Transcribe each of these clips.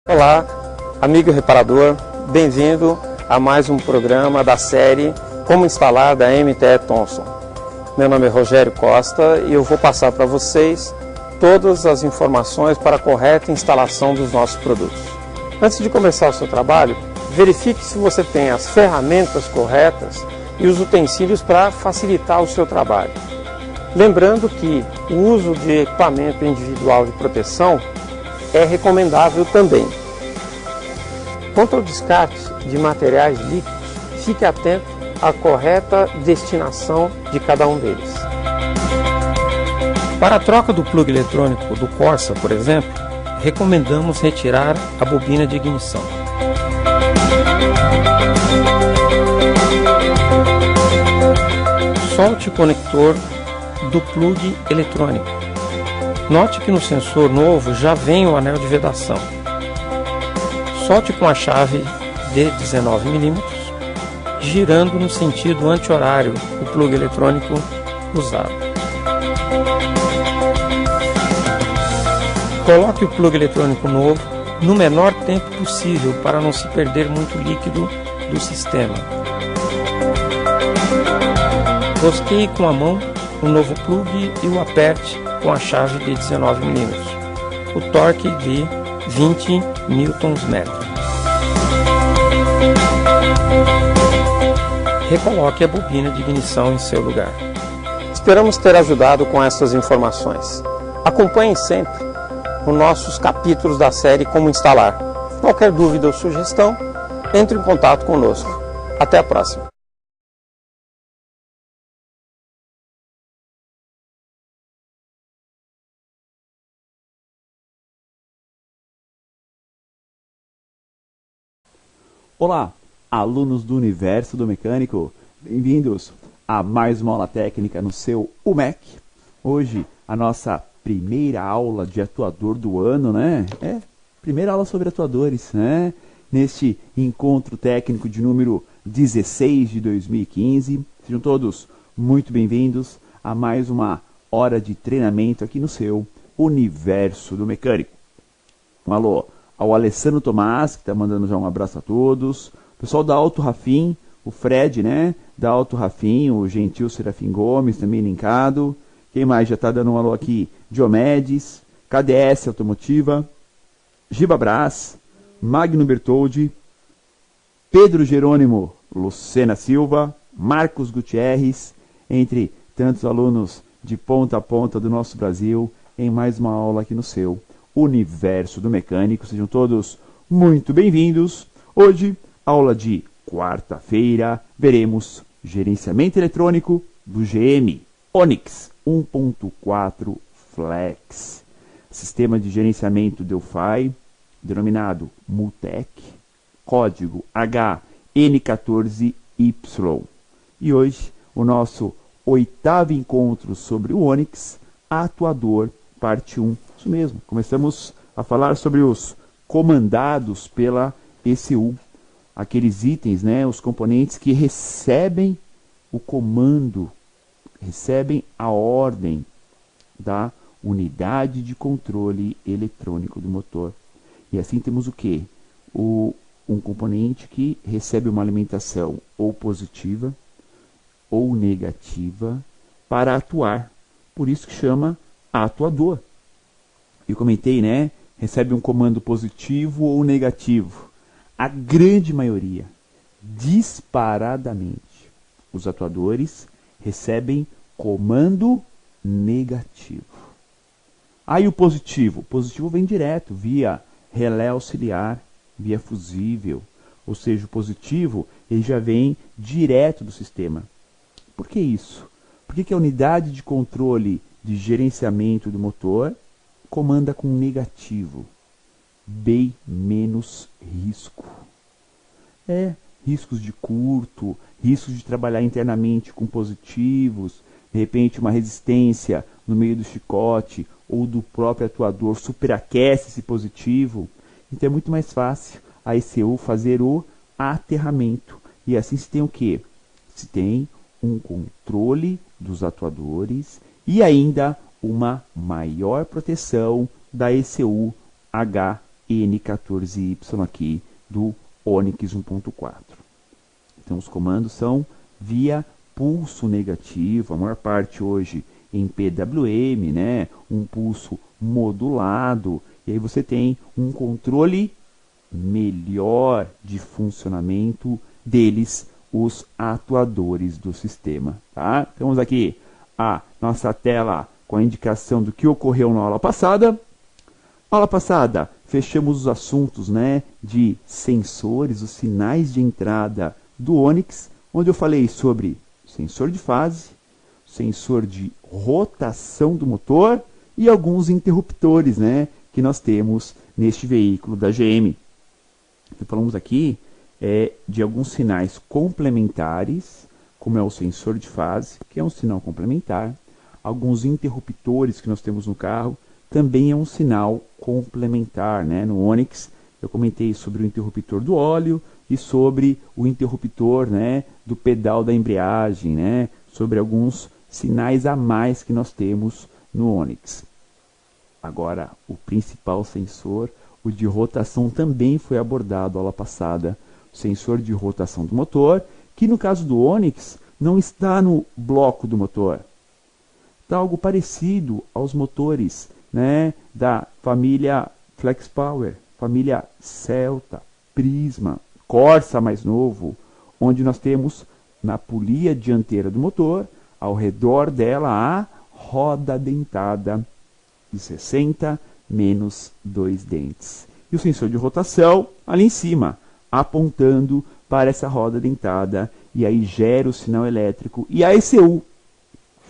Olá, amigo reparador, bem-vindo a mais um programa da série Como Instalar da MTE Thomson. Meu nome é Rogério Costa e eu vou passar para vocês todas as informações para a correta instalação dos nossos produtos. Antes de começar o seu trabalho, verifique se você tem as ferramentas corretas e os utensílios para facilitar o seu trabalho. Lembrando que o uso de equipamento individual de proteção é recomendável também. Quanto ao descarte de materiais líquidos, fique atento à correta destinação de cada um deles. Para a troca do plug eletrônico do Corsa, por exemplo, recomendamos retirar a bobina de ignição. Solte o conector do plug eletrônico. Note que no sensor novo já vem o anel de vedação. Solte com a chave de 19 mm, girando no sentido anti-horário o plug eletrônico usado. Coloque o plug eletrônico novo no menor tempo possível para não se perder muito líquido do sistema. Rosqueie com a mão o novo plug e o aperte com a chave de 19 mm. O torque de 20 Nm. Recoloque a bobina de ignição em seu lugar. Esperamos ter ajudado com essas informações. Acompanhem sempre os nossos capítulos da série Como Instalar. Qualquer dúvida ou sugestão, entre em contato conosco. Até a próxima. Olá, alunos do Universo do Mecânico, bem-vindos a mais uma aula técnica no seu UMEC. Hoje, a nossa primeira aula de atuador do ano, né? Primeira aula sobre atuadores, né? Neste encontro técnico de número 16 de 2015. Sejam todos muito bem-vindos a mais uma hora de treinamento aqui no seu Universo do Mecânico. Um alô ao Alessandro Tomás, que está mandando já um abraço a todos. O pessoal da Auto Rafim, o Fred, né? Da Auto Rafim, o Gentil Serafim Gomes, também linkado. Quem mais já está dando um alô aqui? Diomedes, KDS Automotiva, Giba Brás, Magno Bertoldi, Pedro Jerônimo, Lucena Silva, Marcos Gutierrez, entre tantos alunos de ponta a ponta do nosso Brasil, em mais uma aula aqui no seu Universo do Mecânico. Sejam todos muito bem-vindos. Hoje, aula de quarta-feira, veremos gerenciamento eletrônico do GM Onix 1.4 Flex. Sistema de gerenciamento Delphi, denominado Multec, código HN14Y. E hoje, o nosso oitavo encontro sobre o Onix, atuador, parte 1. Isso mesmo, começamos a falar sobre os comandados pela ECU, aqueles itens, né, os componentes que recebem o comando, recebem a ordem da unidade de controle eletrônico do motor. E assim temos o quê? Um componente que recebe uma alimentação ou positiva ou negativa para atuar. Por isso que chama atuador. Eu comentei, né? Recebe um comando positivo ou negativo. A grande maioria, disparadamente, os atuadores recebem comando negativo. Aí o positivo. O positivo vem direto, via relé auxiliar, via fusível. Ou seja, o positivo ele já vem direto do sistema. Por que isso? Por que a unidade de controle de gerenciamento do motor comanda com negativo? Bem menos risco. Riscos de curto, riscos de trabalhar internamente com positivos, de repente uma resistência no meio do chicote ou do próprio atuador superaquece esse positivo. Então é muito mais fácil a ECU fazer o aterramento. E assim se tem o quê? Se tem um controle dos atuadores e ainda uma maior proteção da ECU N14Y aqui do Onix 1.4. Então os comandos são via pulso negativo, a maior parte hoje em PWM, né? Um pulso modulado, e aí você tem um controle melhor de funcionamento deles, os atuadores do sistema. Tá? Temos aqui a nossa tela com a indicação do que ocorreu na aula passada. Aula passada, fechamos os assuntos, né, de sensores, os sinais de entrada do Onix, onde eu falei sobre sensor de fase, sensor de rotação do motor e alguns interruptores, né, que nós temos neste veículo da GM. Então, falamos aqui de alguns sinais complementares, como é o sensor de fase, que é um sinal complementar. Alguns interruptores que nós temos no carro também é um sinal complementar, né? No Onix eu comentei sobre o interruptor do óleo e sobre o interruptor, né, do pedal da embreagem, né? Sobre alguns sinais a mais que nós temos no Onix. Agora, o principal sensor, o de rotação, também foi abordado na aula passada. O sensor de rotação do motor, que no caso do Onix não está no bloco do motor. Está algo parecido aos motores, né, da família Flex Power, família Celta, Prisma, Corsa mais novo, onde nós temos na polia dianteira do motor, ao redor dela, a roda dentada de 60 menos 2 dentes. E o sensor de rotação ali em cima, apontando para essa roda dentada, e aí gera o sinal elétrico, e a ECU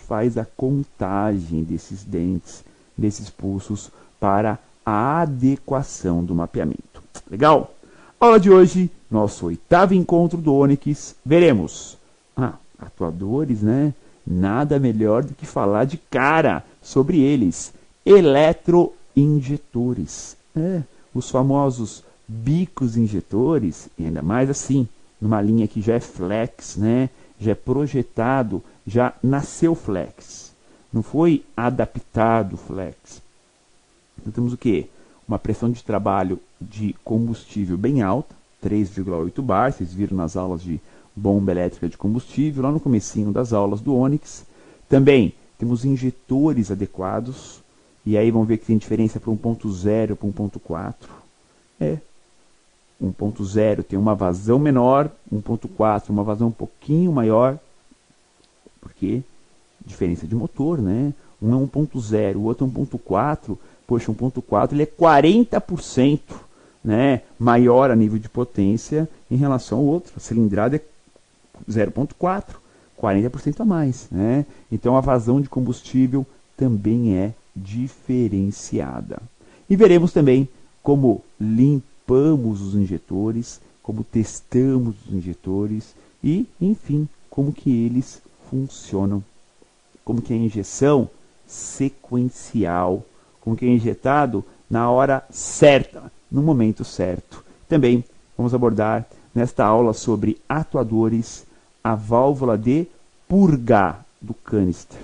faz a contagem desses dentes, desses pulsos, para a adequação do mapeamento. Legal? Aula de hoje, nosso 8º encontro do Onix, veremos atuadores, né? Nada melhor do que falar de cara sobre eles. Eletroinjetores. Os famosos bicos injetores, e ainda mais assim, numa linha que já é flex, né? Já é projetado, já nasceu flex. Não foi adaptado flex. Então temos o quê? Uma pressão de trabalho de combustível bem alta, 3,8 bar, vocês viram nas aulas de bomba elétrica de combustível, lá no comecinho das aulas do Onix. Também temos injetores adequados, e aí vamos ver que tem diferença para 1.0 para 1.4. 1.0 tem uma vazão menor, 1.4 uma vazão um pouquinho maior, porque diferença de motor, né? Um é 1.0, o outro é 1.4, poxa, 1.4 ele é 40%, né, maior a nível de potência em relação ao outro. A cilindrada é 0.4, 40% a mais, né? Então a vazão de combustível também é diferenciada. E veremos também como limpamos os injetores, como testamos os injetores e, enfim, como que eles funcionam, como que é a injeção sequencial, como que é injetado na hora certa, no momento certo. Também vamos abordar nesta aula sobre atuadores a válvula de purga do canister.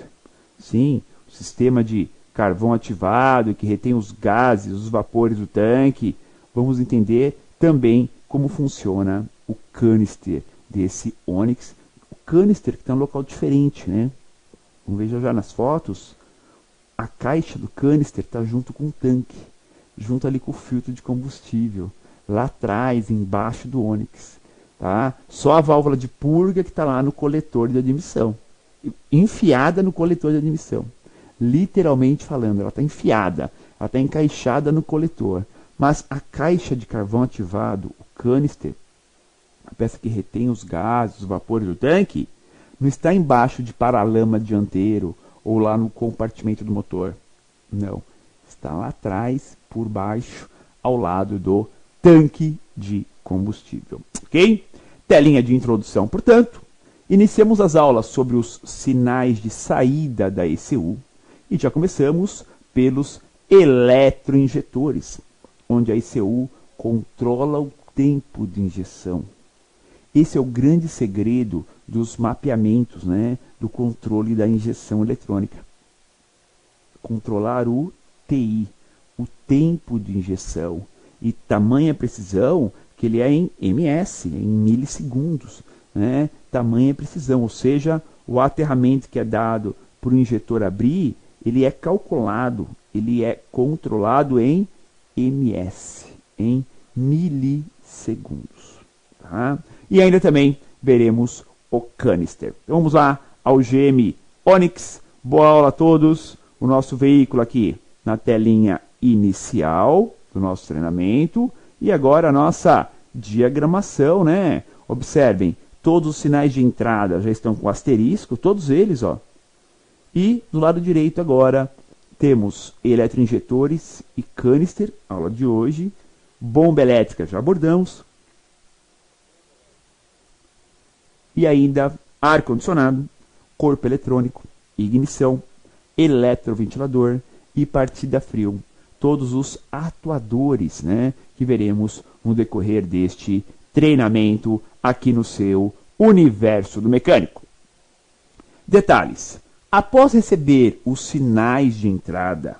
Sim, o sistema de carvão ativado que retém os gases, os vapores do tanque. Vamos entender também como funciona o canister desse Onix. O canister que está em um local diferente, né? Vamos ver já nas fotos. A caixa do canister está junto com o tanque, junto ali com o filtro de combustível, lá atrás, embaixo do Onix. Tá? Só a válvula de purga que está lá no coletor de admissão, enfiada no coletor de admissão. Literalmente falando, ela está enfiada, ela está encaixada no coletor. Mas a caixa de carvão ativado, o canister, a peça que retém os gases, os vapores do tanque, não está embaixo de paralama dianteiro ou lá no compartimento do motor. Não. Está lá atrás, por baixo, ao lado do tanque de combustível. Ok? Telinha de introdução, portanto. Iniciamos as aulas sobre os sinais de saída da ECU e já começamos pelos eletroinjetores, onde a ECU controla o tempo de injeção. Esse é o grande segredo dos mapeamentos, né, do controle da injeção eletrônica. Controlar o TI, o tempo de injeção. e tamanha precisão que ele é em ms, em milissegundos, né? Tamanha precisão, ou seja, o aterramento que é dado para o injetor abrir, ele é calculado, ele é controlado em ms, em milissegundos. Tá? E ainda também veremos o canister. Então, vamos lá ao GM Onix. Boa aula a todos. O nosso veículo aqui na telinha inicial do nosso treinamento. E agora a nossa diagramação, né? Observem, todos os sinais de entrada já estão com asterisco, todos eles, ó. E do lado direito agora temos eletroinjetores e canister, aula de hoje. Bomba elétrica, já abordamos. E ainda ar-condicionado, corpo eletrônico, ignição, eletroventilador e partida frio. Todos os atuadores, né, que veremos no decorrer deste treinamento aqui no seu Universo do Mecânico. Detalhes. Após receber os sinais de entrada,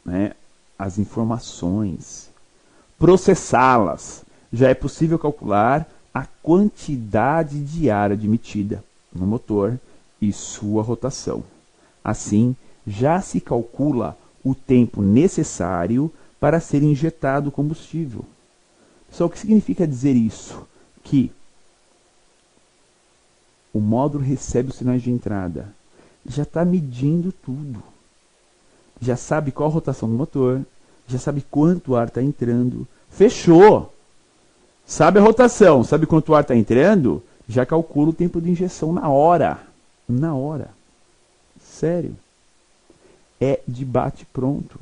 né, as informações, processá-las, já é possível calcular a quantidade de ar admitida no motor e sua rotação. Assim, já se calcula o tempo necessário para ser injetado o combustível. Só o que significa dizer isso? Que o módulo recebe os sinais de entrada, já está medindo tudo. Já sabe qual a rotação do motor, já sabe quanto ar está entrando. Fechou! Sabe a rotação, sabe quanto ar está entrando, já calcula o tempo de injeção na hora. Na hora. Sério. É de bate pronto.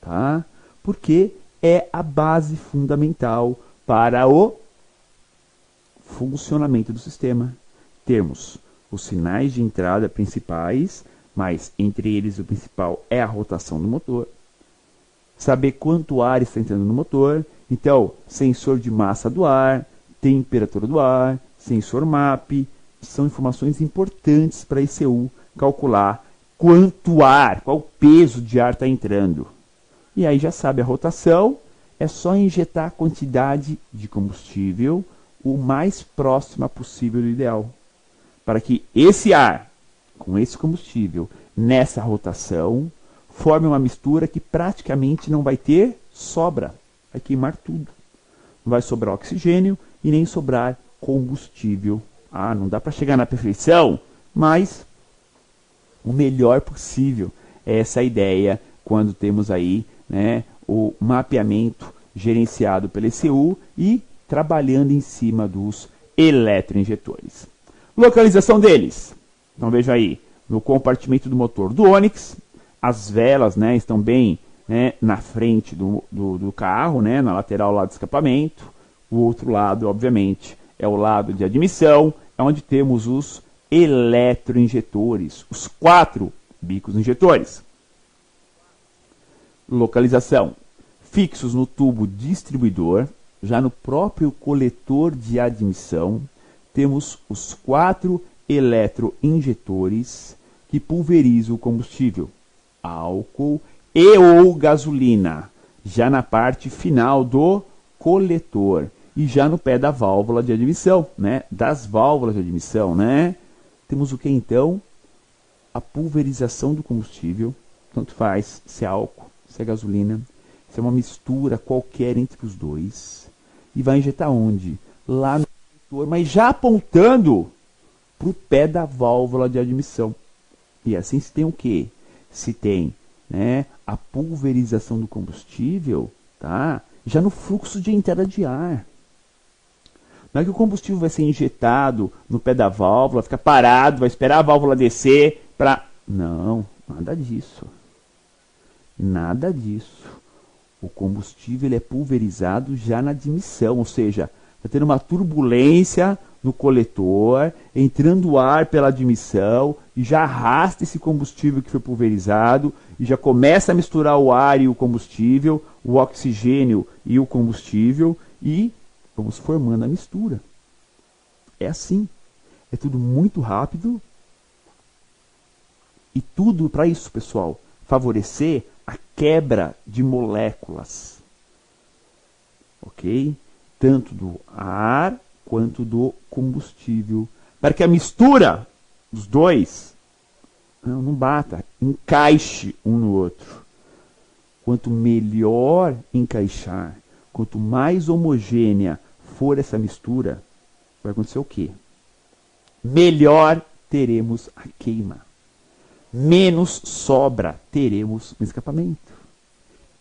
Tá? Porque é a base fundamental para o funcionamento do sistema. Temos os sinais de entrada principais, mas entre eles o principal é a rotação do motor. Saber quanto ar está entrando no motor. Então, sensor de massa do ar, temperatura do ar, sensor MAP, são informações importantes para a ECU calcular quanto ar, qual peso de ar está entrando. E aí já sabe a rotação, é só injetar a quantidade de combustível o mais próxima possível do ideal. Para que esse ar, com esse combustível, nessa rotação, forme uma mistura que praticamente não vai ter sobra. Vai queimar tudo. Não vai sobrar oxigênio e nem sobrar combustível. Ah, não dá para chegar na perfeição, mas o melhor possível. É essa a ideia quando temos aí, né, o mapeamento gerenciado pela ECU e trabalhando em cima dos eletroinjetores. Localização deles. Então veja aí, no compartimento do motor do Onix, as velas, né, estão bem, né, na frente do carro, né, na lateral lá do escapamento. O outro lado, obviamente, é o lado de admissão, é onde temos os eletroinjetores, os 4 bicos injetores. Localização. Fixos no tubo distribuidor, já no próprio coletor de admissão, temos os 4 eletroinjetores que pulverizam o combustível, álcool e ou gasolina, já na parte final do coletor e já no pé da válvula de admissão, né? Das válvulas de admissão, né? Temos o que então? A pulverização do combustível, tanto faz se é álcool, se é gasolina, se é uma mistura qualquer entre os dois, e vai injetar onde? Lá no coletor, mas já apontando para o pé da válvula de admissão. E assim se tem o quê? Se tem, né, a pulverização do combustível, tá? Já no fluxo de entrada de ar. Não é que o combustível vai ser injetado no pé da válvula, fica parado, vai esperar a válvula descer para... Não, nada disso. Nada disso. O combustível ele é pulverizado já na admissão, ou seja, está tendo uma turbulência no coletor, entrando ar pela admissão e já arrasta esse combustível que foi pulverizado e já começa a misturar o ar e o combustível, o oxigênio e o combustível e vamos formando a mistura. É assim. É tudo muito rápido e tudo para isso, pessoal, favorecer a quebra de moléculas. ok? Tanto do ar quanto do combustível, para que a mistura dos dois não bata, encaixe um no outro. Quanto melhor encaixar, quanto mais homogênea for essa mistura, vai acontecer o quê? Melhor teremos a queima. Menos sobra teremos um escapamento.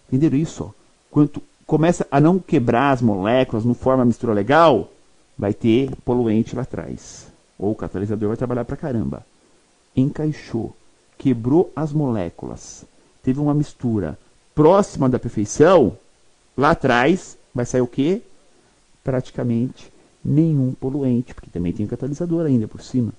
Entenderam isso? Quanto começa a não quebrar as moléculas, não forma a mistura legal, vai ter poluente lá atrás. Ou o catalisador vai trabalhar pra caramba. Encaixou, quebrou as moléculas, teve uma mistura próxima da perfeição, lá atrás vai sair o quê? Praticamente nenhum poluente, porque também tem um catalisador ainda por cima.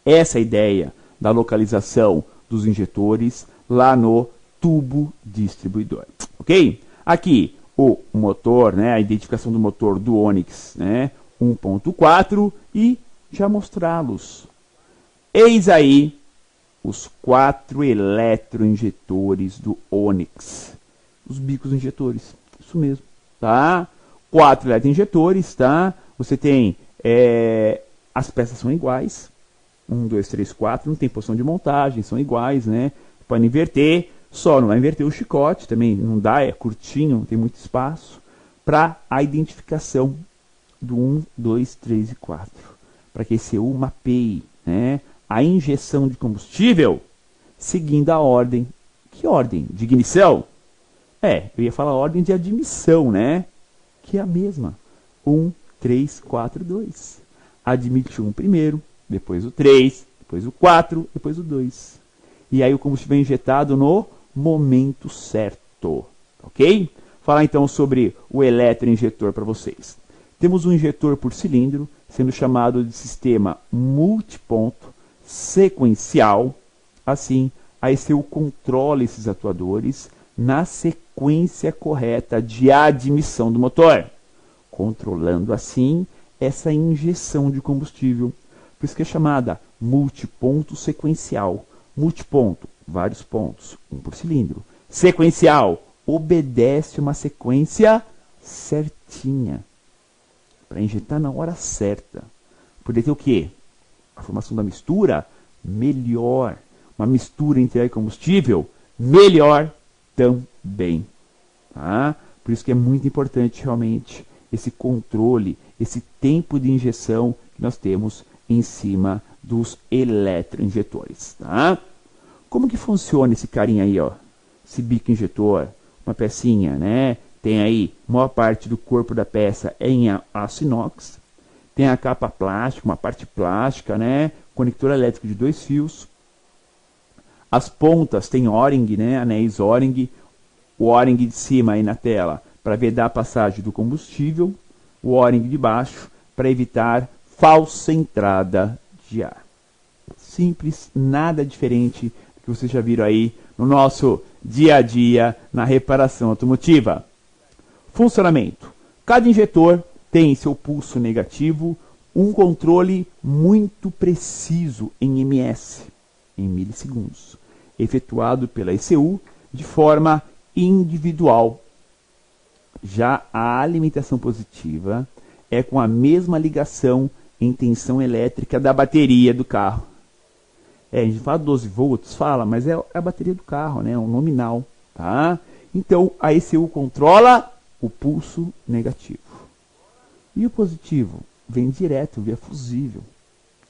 Essa é a ideia da localização dos injetores lá no tubo distribuidor, ok? Aqui o motor, né, a identificação do motor do Onix, né, 1.4, e já mostrá-los. Eis aí os 4 eletroinjetores do Onix, os bicos injetores, isso mesmo, tá? 4 eletroinjetores, tá? Você tem, as peças são iguais, 1, 2, 3, 4, não tem posição de montagem, são iguais, né? Pode inverter, só não vai inverter o chicote, também não dá, é curtinho, não tem muito espaço, para a identificação do 1, 2, 3 e 4, para que esse ECU mapeie, né, a injeção de combustível seguindo a ordem. Que ordem? De ignição? Eu ia falar a ordem de admissão, né? Que é a mesma. 1, 3, 4, 2. Admite 1 primeiro, depois o 3, depois o 4, depois o 2. E aí o combustível é injetado no momento certo, ok? Falar então sobre o eletroinjetor para vocês. Temos um injetor por cilindro, sendo chamado de sistema multiponto sequencial. Assim, a ECU controla esses atuadores na sequência correta de admissão do motor, controlando assim essa injeção de combustível. Por isso que é chamada multiponto sequencial. Multiponto, vários pontos, um por cilindro. Sequencial, obedece uma sequência certinha, para injetar na hora certa. Poder ter o quê? A formação da mistura melhor. Uma mistura entre ar e combustível melhor também. Tá? Por isso que é muito importante realmente esse controle, esse tempo de injeção que nós temos em cima dos eletroinjetores. Tá? Como que funciona esse carinha aí, ó? Esse bico injetor, uma pecinha, né? Tem aí, maior parte do corpo da peça é em aço inox. Tem a capa plástica, uma parte plástica, né? Conector elétrico de 2 fios. As pontas tem O-ring, né? Anéis O-ring. O O-ring de cima aí na tela para vedar a passagem do combustível. O O-ring de baixo para evitar falsa entrada de ar. Simples, nada diferente do que vocês já viram aí no nosso dia a dia na reparação automotiva. Funcionamento. Cada injetor tem seu pulso negativo, um controle muito preciso em ms, em milissegundos, efetuado pela ECU de forma individual. Já a alimentação positiva é com a mesma ligação em tensão elétrica da bateria do carro. A gente fala 12 volts, mas é a bateria do carro, né? O nominal, tá? Então, a ECU controla o pulso negativo. E o positivo? Vem direto, via fusível.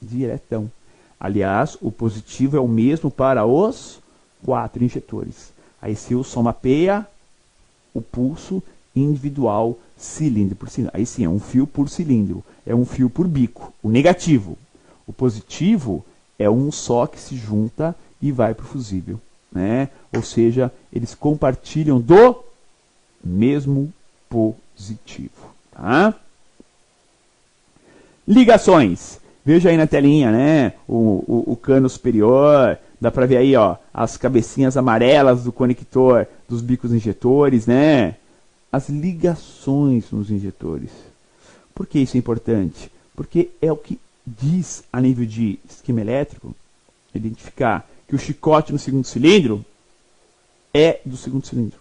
Diretão. Aliás, o positivo é o mesmo para os 4 injetores. A ECU só mapeia o pulso individual, cilindro por cilindro. Aí sim, é um fio por cilindro. É um fio por bico. O negativo. O positivo é um só que se junta e vai para o fusível, né? Ou seja, eles compartilham do mesmo positivo, tá? Ligações. Veja aí na telinha, né? O cano superior, dá para ver aí, ó, as cabecinhas amarelas do conector dos bicos injetores, né? As ligações nos injetores. Por que isso é importante? Porque é o que diz, a nível de esquema elétrico, identificar que o chicote no segundo cilindro é do segundo cilindro.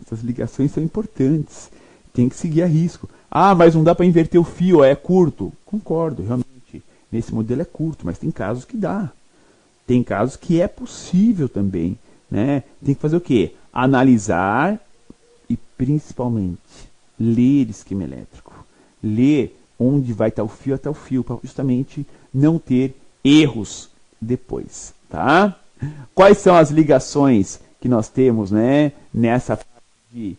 Essas ligações são importantes. Tem que seguir a risco. Ah, mas não dá para inverter o fio, é curto. Concordo, realmente. Nesse modelo é curto, mas tem casos que dá. Tem casos que é possível também, né? Tem que fazer o quê? Analisar e, principalmente, ler esquema elétrico. Ler onde vai estar o fio até o fio, para justamente não ter erros depois, tá? Quais são as ligações que nós temos, né, nessa parte de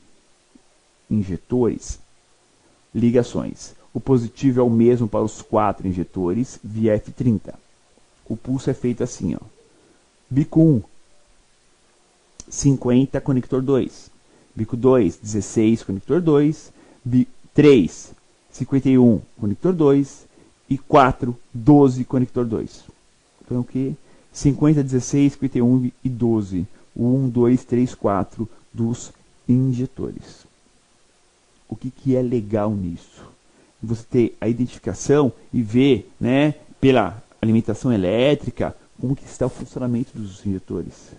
injetores? Ligações. O positivo é o mesmo para os 4 injetores via F30. O pulso é feito assim, ó. Bico 1, 50, conector 2. Bico 2, 16, conector 2. Bico 3, 51, conector 2. E 4, 12, conector 2. Então o que? 50, 16, 51 e 12. O 1, 2, 3, 4 dos injetores. O que é legal nisso? Você ter a identificação e ver, né, pela alimentação elétrica, como que está o funcionamento dos injetores.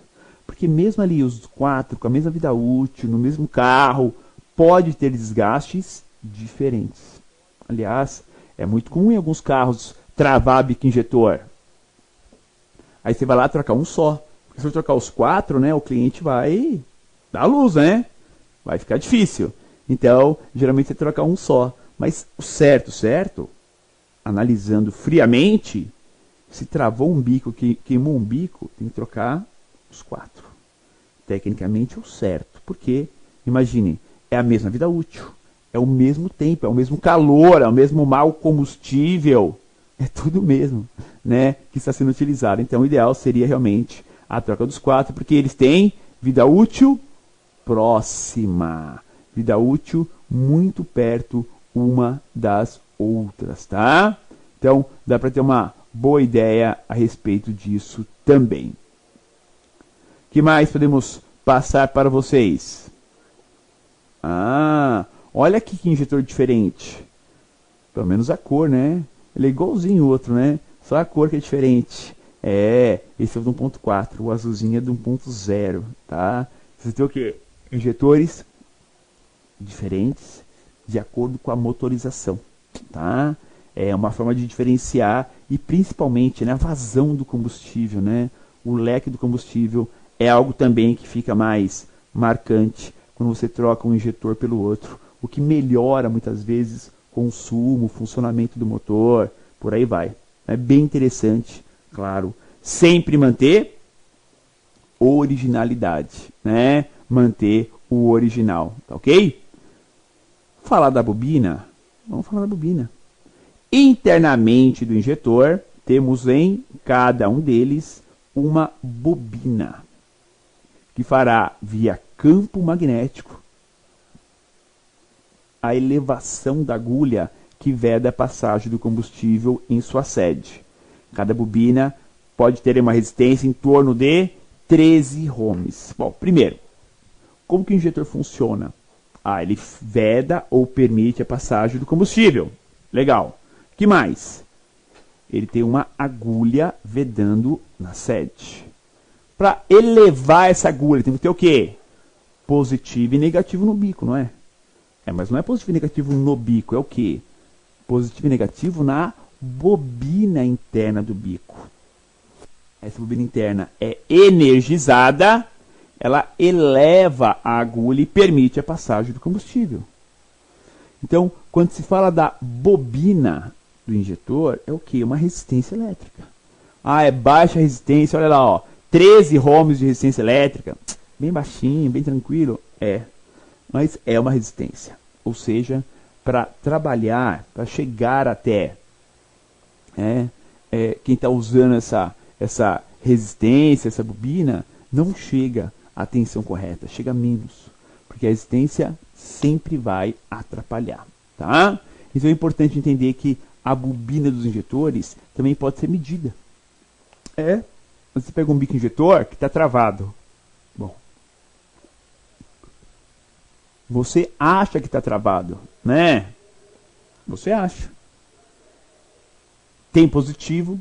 Porque mesmo ali os 4, com a mesma vida útil, no mesmo carro, pode ter desgastes diferentes. Aliás, é muito comum em alguns carros travar bico injetor. Aí você vai lá trocar um só. Porque se eu trocar os 4, né, o cliente vai dar luz, né? Vai ficar difícil. Então, geralmente você troca um só. Mas o certo, analisando friamente, se travou um bico, queimou um bico, tem que trocar os 4. Tecnicamente é o certo. Porque, imagine, é a mesma vida útil. É o mesmo tempo, é o mesmo calor, é o mesmo mau combustível. É tudo mesmo, né, que está sendo utilizado. Então, o ideal seria realmente a troca dos 4, porque eles têm vida útil próxima. Vida útil muito perto uma das outras, tá? Então, dá para ter uma boa ideia a respeito disso também. O que mais podemos passar para vocês? Ah, olha aqui que injetor diferente. Pelo menos a cor, né? Ele é igualzinho o outro, né? Só a cor que é diferente. Esse é o do 1.4, o azulzinho é do 1.0, tá? Você tem o quê? Injetores diferentes de acordo com a motorização, tá? É uma forma de diferenciar e principalmente, né, a vazão do combustível, né? O leque do combustível é algo também que fica mais marcante quando você troca um injetor pelo outro, o que melhora muitas vezes consumo, funcionamento do motor, por aí vai. É bem interessante, claro. Sempre manter originalidade, né? Manter o original, tá ok? Falar da bobina, vamos falar da bobina. Internamente do injetor, temos em cada um deles uma bobina, que fará via campo magnético a elevação da agulha que veda a passagem do combustível em sua sede. Cada bobina pode ter uma resistência em torno de 13 ohms. Bom, primeiro, como que o injetor funciona? Ele veda ou permite a passagem do combustível. Legal. O que mais? Ele tem uma agulha vedando na sede. Para elevar essa agulha, tem que ter o quê? Positivo e negativo no bico, não é? Mas não é positivo e negativo no bico, é o quê? Positivo e negativo na bobina interna do bico. Essa bobina interna é energizada, ela eleva a agulha e permite a passagem do combustível. Então, quando se fala da bobina do injetor, é o quê? Uma resistência elétrica. É baixa resistência, olha lá, ó, 13 ohms de resistência elétrica, bem baixinho, bem tranquilo, mas é uma resistência. Ou seja, para trabalhar, para chegar até quem está usando essa resistência, essa bobina, não chega à tensão correta, chega a menos, porque a resistência sempre vai atrapalhar, tá? Então é importante entender que a bobina dos injetores também pode ser medida. Você pega um bico injetor que está travado. Bom, você acha que está travado, né? Você acha. Tem positivo,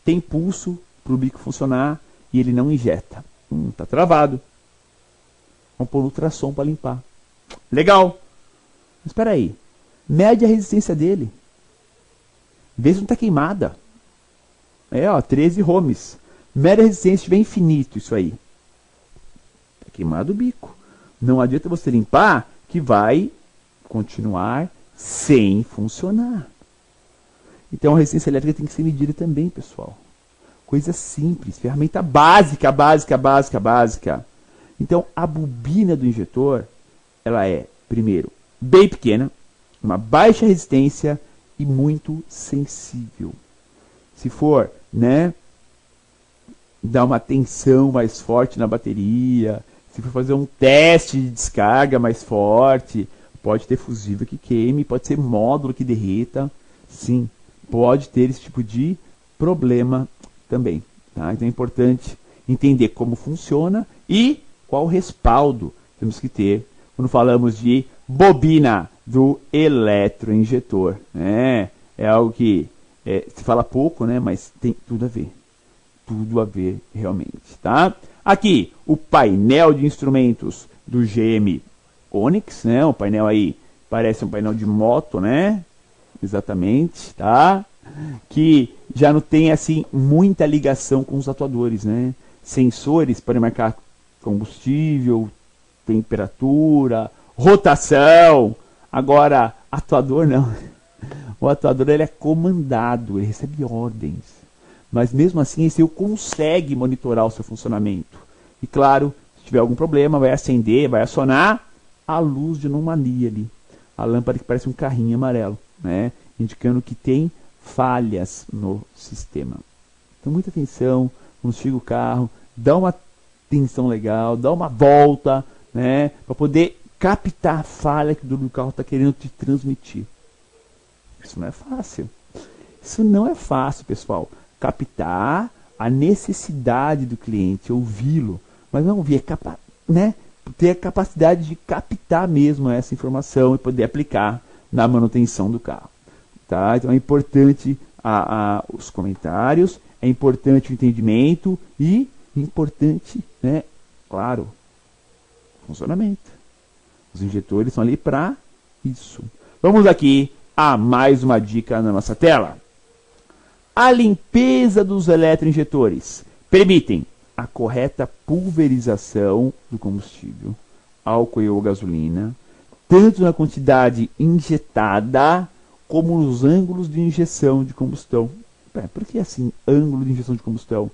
tem pulso para o bico funcionar e ele não injeta. Está travado. Vamos pôr ultrassom para limpar. Legal. Mas espera aí. Mede a resistência dele. Vê se não está queimada. 13 ohms. Mede a resistência, se estiver infinito isso aí. Está queimado o bico. Não adianta você limpar que vai continuar sem funcionar. Então a resistência elétrica tem que ser medida também, pessoal. Coisa simples, ferramenta básica. Então a bobina do injetor, ela é, primeiro, bem pequena, uma baixa resistência e muito sensível. Se for, dar uma tensão mais forte na bateria, se for fazer um teste de descarga mais forte, pode ter fusível que queime, pode ser módulo que derreta, sim, pode ter esse tipo de problema também. Tá? Então é importante entender como funciona e qual respaldo temos que ter quando falamos de bobina do eletroinjetor. É algo que se fala pouco, mas tem tudo a ver. Tudo a ver realmente. Tá? Aqui, o painel de instrumentos do GM Onix, o painel aí parece um painel de moto, exatamente, tá? Que já não tem assim muita ligação com os atuadores, Sensores para marcar combustível, temperatura, rotação. Agora, atuador não. O atuador ele é comandado, ele recebe ordens. Mas mesmo assim, esse eu consegue monitorar o seu funcionamento. E claro, se tiver algum problema, vai acender, vai acionar a luz de anomalia ali. A lâmpada que parece um carrinho amarelo, indicando que tem falhas no sistema. Então, muita atenção, quando chega o carro, dá uma atenção legal, dá uma volta, para poder captar a falha que o dono do carro está querendo te transmitir. Isso não é fácil. Isso não é fácil, pessoal. Captar a necessidade do cliente, ouvi-lo, mas não ouvir, ter a capacidade de captar mesmo essa informação e poder aplicar na manutenção do carro. Tá? Então é importante os comentários, é importante o entendimento e importante, claro, o funcionamento. Os injetores estão ali para isso. Vamos aqui a mais uma dica na nossa tela. A limpeza dos eletroinjetores permitem a correta pulverização do combustível, álcool e ou gasolina, tanto na quantidade injetada como nos ângulos de injeção de combustão. Por que assim, ângulo de injeção de combustão?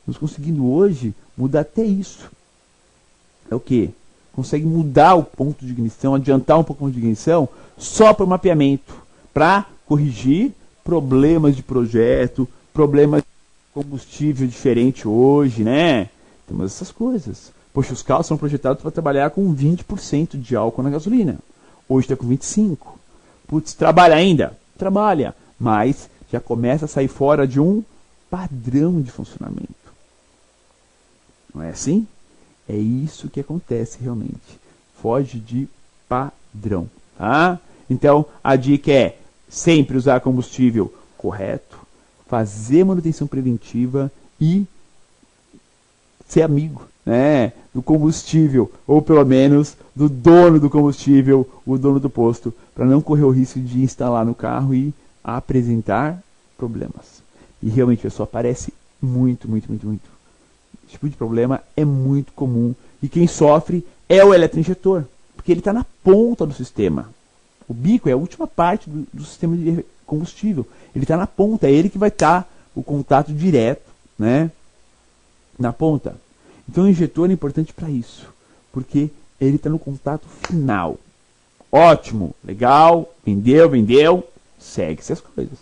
Nós conseguindo hoje mudar até isso. É o quê? Consegue mudar o ponto de ignição, adiantar um pouco o ponto de ignição, só para o mapeamento, para corrigir problemas de projeto, problemas de combustível diferente hoje, Temos essas coisas. Poxa, os carros são projetados para trabalhar com 20% de álcool na gasolina. Hoje está com 25%. Putz, trabalha ainda? Trabalha, mas já começa a sair fora de um padrão de funcionamento. Não é assim? É isso que acontece realmente. Foge de padrão. Tá? Então, a dica é sempre usar combustível correto, fazer manutenção preventiva e ser amigo do combustível, ou pelo menos do dono do combustível, o dono do posto, para não correr o risco de instalar no carro e apresentar problemas. E realmente, pessoal, aparece muito. Esse tipo de problema é muito comum. E quem sofre é o eletroinjetor, porque ele está na ponta do sistema. O bico é a última parte do sistema de combustível. Ele está na ponta, é ele que vai estar o contato direto, na ponta. Então o injetor é importante para isso, porque ele está no contato final. Ótimo, legal, vendeu, segue-se as coisas.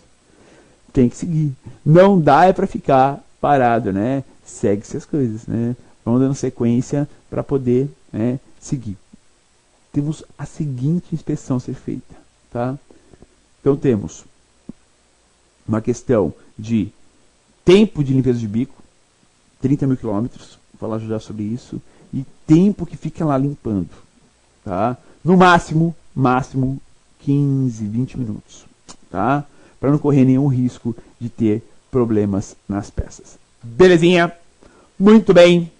Tem que seguir. Não dá para ficar parado, Segue-se as coisas, Vamos dando sequência para poder seguir. Temos a seguinte inspeção a ser feita, tá? Então temos uma questão de tempo de limpeza de bico, 30 mil quilômetros, vou falar já sobre isso, e tempo que fica lá limpando, tá? No máximo 15, 20 minutos, tá? Para não correr nenhum risco de ter problemas nas peças. Belezinha? Muito bem,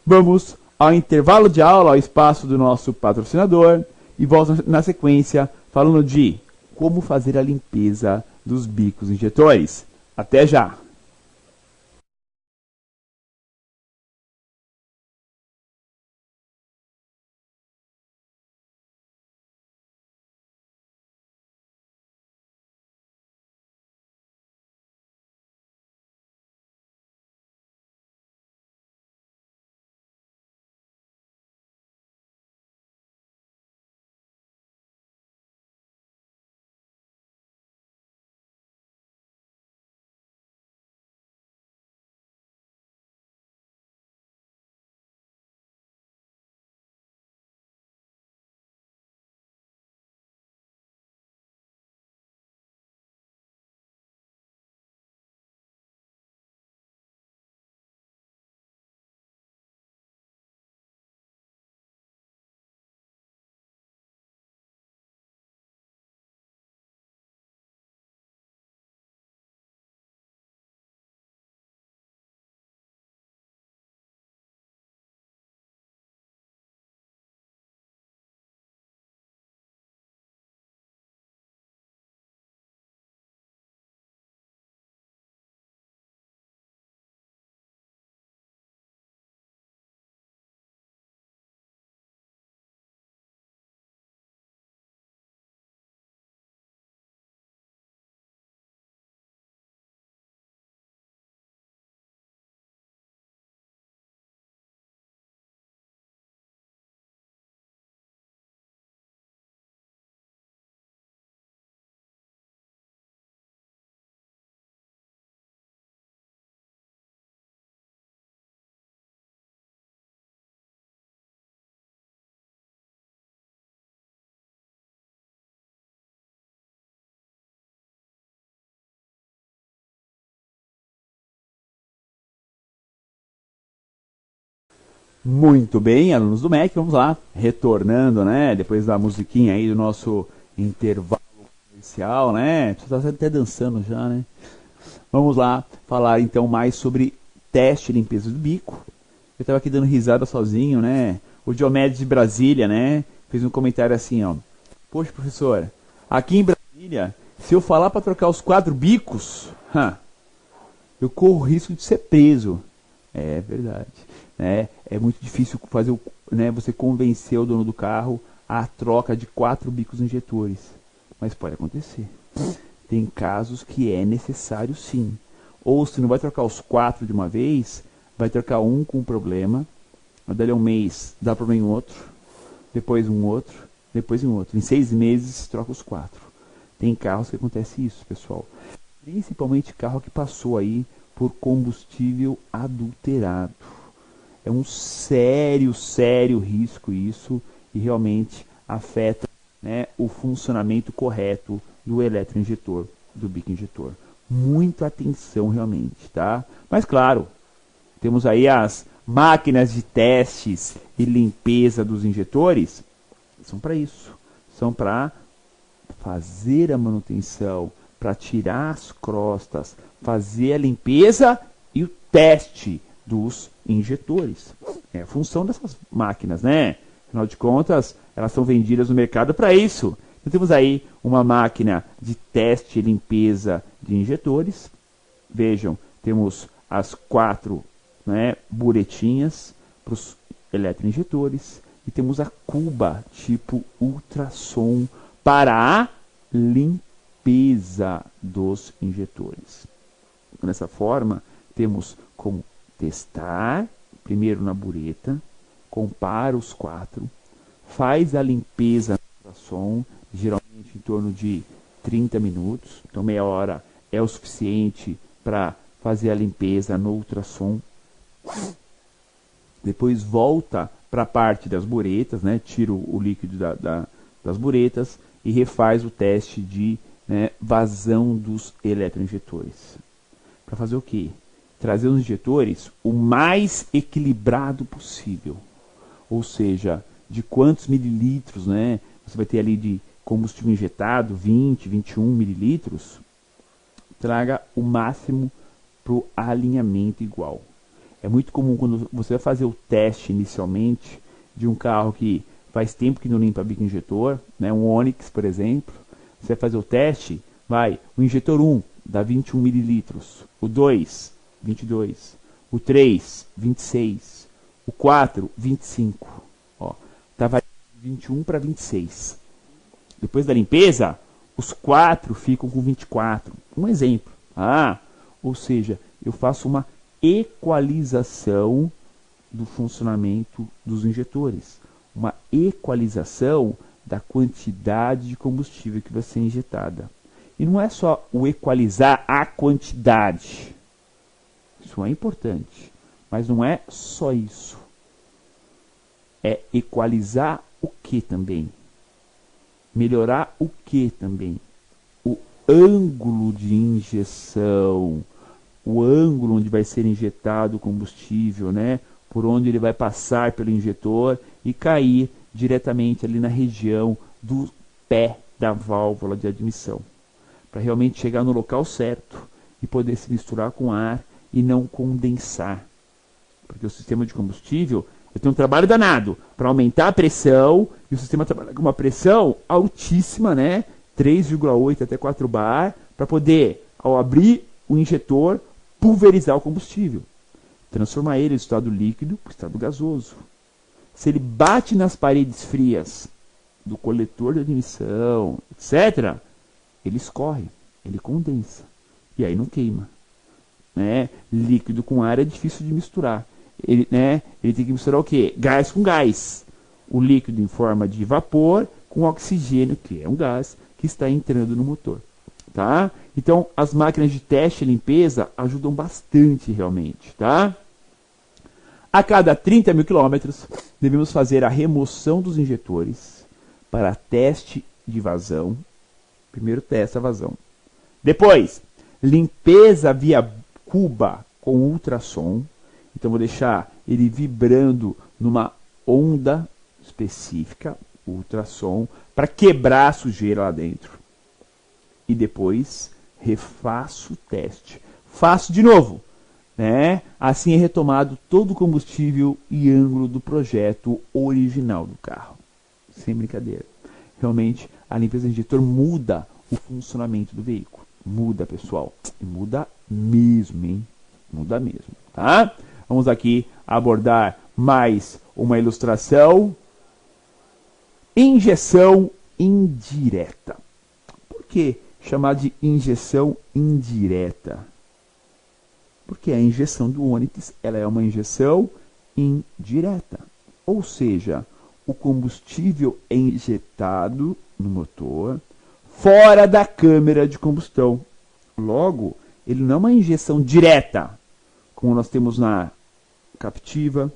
vamos ao intervalo de aula, ao espaço do nosso patrocinador, e volto na sequência falando de como fazer a limpeza dos bicos injetores. Até já! Muito bem, alunos do MEC, vamos lá, retornando, né, depois da musiquinha aí do nosso intervalo comercial, né, você tá até dançando já, né. Vamos lá, falar então mais sobre teste de limpeza do bico. Eu estava aqui dando risada sozinho, né, o Diomedes de Brasília, né, fez um comentário assim, ó, poxa, professor, aqui em Brasília, se eu falar para trocar os 4 bicos, eu corro o risco de ser preso. É verdade. Né? É muito difícil fazer né, você convencer o dono do carro a troca de 4 bicos injetores. Mas pode acontecer. Tem casos que é necessário sim. Ou se não vai trocar os 4 de uma vez, vai trocar um com problema, dali a um mês dá problema em outro, depois um outro, depois em outro. Em 6 meses troca os 4. Tem carros que acontece isso, pessoal. Principalmente carro que passou aí por combustível adulterado. É um sério risco isso e realmente afeta, né, o funcionamento correto do eletroinjetor, do bico injetor. Muita atenção realmente, tá? Mas claro, temos aí as máquinas de testes e limpeza dos injetores, são para isso, são para fazer a manutenção, para tirar as crostas, fazer a limpeza e o teste dos injetores. É a função dessas máquinas, né? Afinal de contas, elas são vendidas no mercado para isso. Então temos aí uma máquina de teste e limpeza de injetores. Vejam, temos as 4, né, buretinhas para os eletroinjetores e temos a cuba tipo ultrassom para a limpeza dos injetores. Dessa forma, temos como testar, primeiro na bureta, compara os 4, faz a limpeza no ultrassom, geralmente em torno de 30 minutos, então meia hora é o suficiente para fazer a limpeza no ultrassom. Depois volta para a parte das buretas, né, tira o líquido das buretas e refaz o teste de, né, vazão dos eletroinjetores. Para fazer o quê? Trazer os injetores o mais equilibrado possível. Ou seja, de quantos mililitros, né, você vai ter ali de combustível injetado, 20, 21 mililitros, traga o máximo para o alinhamento igual. É muito comum quando você vai fazer o teste inicialmente de um carro que faz tempo que não limpa bico injetor, né, um Onix, por exemplo. Você vai fazer o teste, o injetor 1 dá 21 mililitros, o 2, 22, o 3, 26, o 4, 25. Ó, tá variando de 21 para 26. Depois da limpeza, os 4 ficam com 24. Um exemplo. Ou seja, eu faço uma equalização do funcionamento dos injetores. Uma equalização da quantidade de combustível que vai ser injetada. E não é só o equalizar a quantidade. Isso é importante. Mas não é só isso. É equalizar o que também? Melhorar o que também? O ângulo de injeção. O ângulo onde vai ser injetado o combustível, né? Por onde ele vai passar pelo injetor e cair diretamente ali na região do pé da válvula de admissão. Para realmente chegar no local certo e poder se misturar com ar e não condensar. Porque o sistema de combustível tem um trabalho danado para aumentar a pressão, e o sistema trabalha com uma pressão altíssima, né? 3,8 até 4 bar, para poder, ao abrir o injetor, pulverizar o combustível. Transformar ele do estado líquido para o estado gasoso. Se ele bate nas paredes frias do coletor de admissão, etc., ele escorre, ele condensa. E aí não queima. Né? Líquido com ar é difícil de misturar. Ele tem que misturar o quê? Gás com gás. O líquido em forma de vapor com oxigênio, que é um gás, que está entrando no motor. Tá? Então, as máquinas de teste e limpeza ajudam bastante realmente. Tá? A cada 30 mil quilômetros, devemos fazer a remoção dos injetores para teste de vazão. Primeiro testa a vazão. Depois, limpeza via cuba com ultrassom. Então, vou deixar ele vibrando numa onda específica, ultrassom, para quebrar a sujeira lá dentro. E depois, refaço o teste. Faço de novo. Né? Assim é retomado todo o combustível e ângulo do projeto original do carro. Sem brincadeira. Realmente, a limpeza de injetor muda o funcionamento do veículo. Muda, pessoal. E muda mesmo, hein? Muda mesmo, tá? Vamos aqui abordar mais uma ilustração. Injeção indireta. Por que chamar de injeção indireta? Porque a injeção do Onix ela é uma injeção indireta. Ou seja, o combustível é injetado no motor fora da câmara de combustão. Logo, ele não é uma injeção direta, como nós temos na Captiva,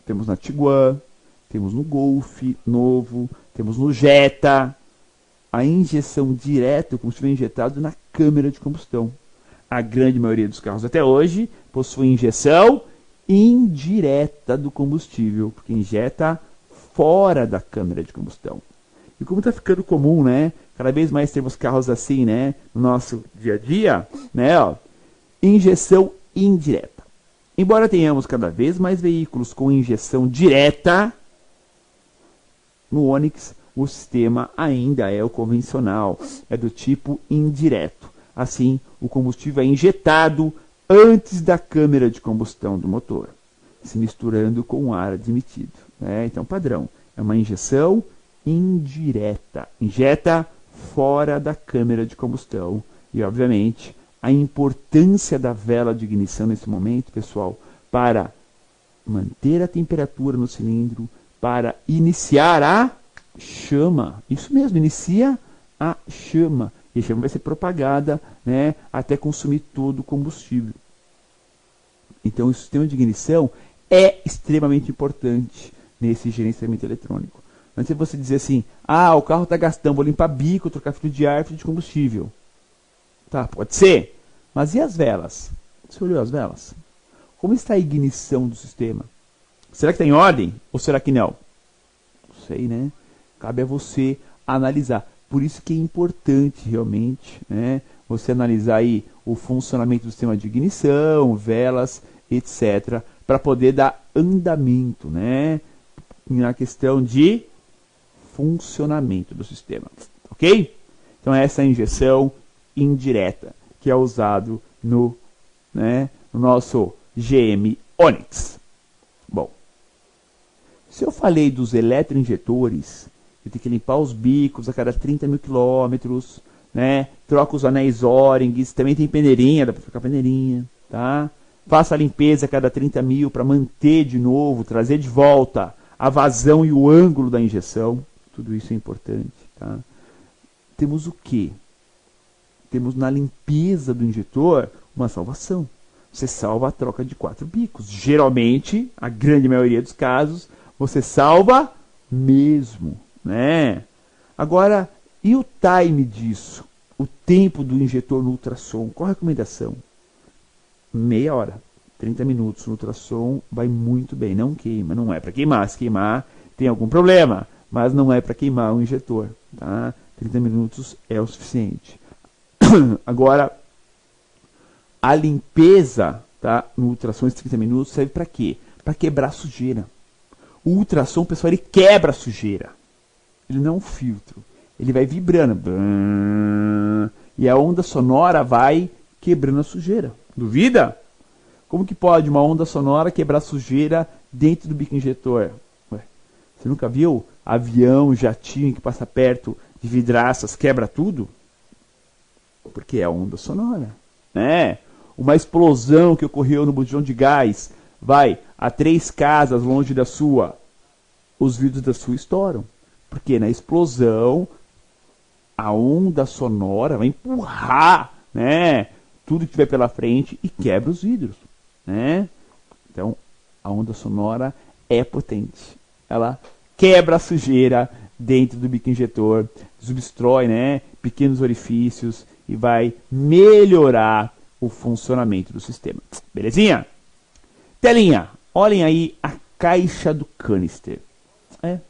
temos na Tiguan, temos no Golf novo, temos no Jetta. A injeção direta, o combustível é injetado na câmara de combustão. A grande maioria dos carros até hoje possui injeção indireta do combustível, porque injeta fora da câmara de combustão. E como está ficando comum, né? Cada vez mais temos carros assim, né? No nosso dia a dia, né? Ó, injeção indireta. Embora tenhamos cada vez mais veículos com injeção direta, no Onix o sistema ainda é o convencional, é do tipo indireto. Assim, o combustível é injetado antes da câmara de combustão do motor, se misturando com o ar admitido. Né? Então, padrão, é uma injeção indireta. Injeta fora da câmara de combustão. E, obviamente, a importância da vela de ignição nesse momento, pessoal, para manter a temperatura no cilindro, para iniciar a chama. Isso mesmo, inicia a chama. E a chama vai ser propagada, né, até consumir todo o combustível. Então, o sistema de ignição é extremamente importante nesse gerenciamento eletrônico. Antes de você dizer assim, o carro está gastando, vou limpar bico, trocar filtro de ar, filtro de combustível. Tá, pode ser. Mas e as velas? Você olhou as velas? Como está a ignição do sistema? Será que está em ordem ou será que não? Não sei, né? Cabe a você analisar. Por isso que é importante realmente, né, você analisar aí o funcionamento do sistema de ignição, velas, etc., para poder dar andamento, né, na questão de funcionamento do sistema, ok? Então essa é a injeção indireta que é usado no nosso GM Onix. Bom, se eu falei dos eletroinjetores, eu tenho que limpar os bicos a cada 30 mil quilômetros, né? Troca os anéis O-rings, também tem peneirinha, dá para trocar peneirinha, tá? Faça a limpeza a cada 30 mil para manter de novo, trazer de volta a vazão e o ângulo da injeção. Tudo isso é importante, tá? Temos o quê? Temos na limpeza do injetor uma salvação. Você salva a troca de 4 bicos. Geralmente, a grande maioria dos casos, você salva mesmo, né? Agora, e o time disso? O tempo do injetor no ultrassom? Qual a recomendação? Meia hora, 30 minutos no ultrassom vai muito bem. Não queima, não é para queimar. Se queimar, tem algum problema, mas não é para queimar o injetor, tá? 30 minutos é o suficiente. Agora, a limpeza, tá, no ultrassom de 30 minutos serve para quê? Para quebrar sujeira. O ultrassom, pessoal, ele quebra a sujeira. Ele não é um filtro. Ele vai vibrando. E a onda sonora vai quebrando a sujeira. Duvida? Como que pode uma onda sonora quebrar sujeira dentro do bico injetor? Ué, você nunca viu avião, jatinho que passa perto de vidraças, quebra tudo? Porque é a onda sonora, né? Uma explosão que ocorreu no botijão de gás, vai a 3 casas longe da sua, os vidros da sua estouram. Porque na explosão, a onda sonora vai empurrar, né, tudo que tiver pela frente e quebra os vidros, né? Então, a onda sonora é potente. Ela quebra a sujeira dentro do bico injetor, substrói, né, pequenos orifícios e vai melhorar o funcionamento do sistema. Belezinha? Telinha, olhem aí a caixa do canister.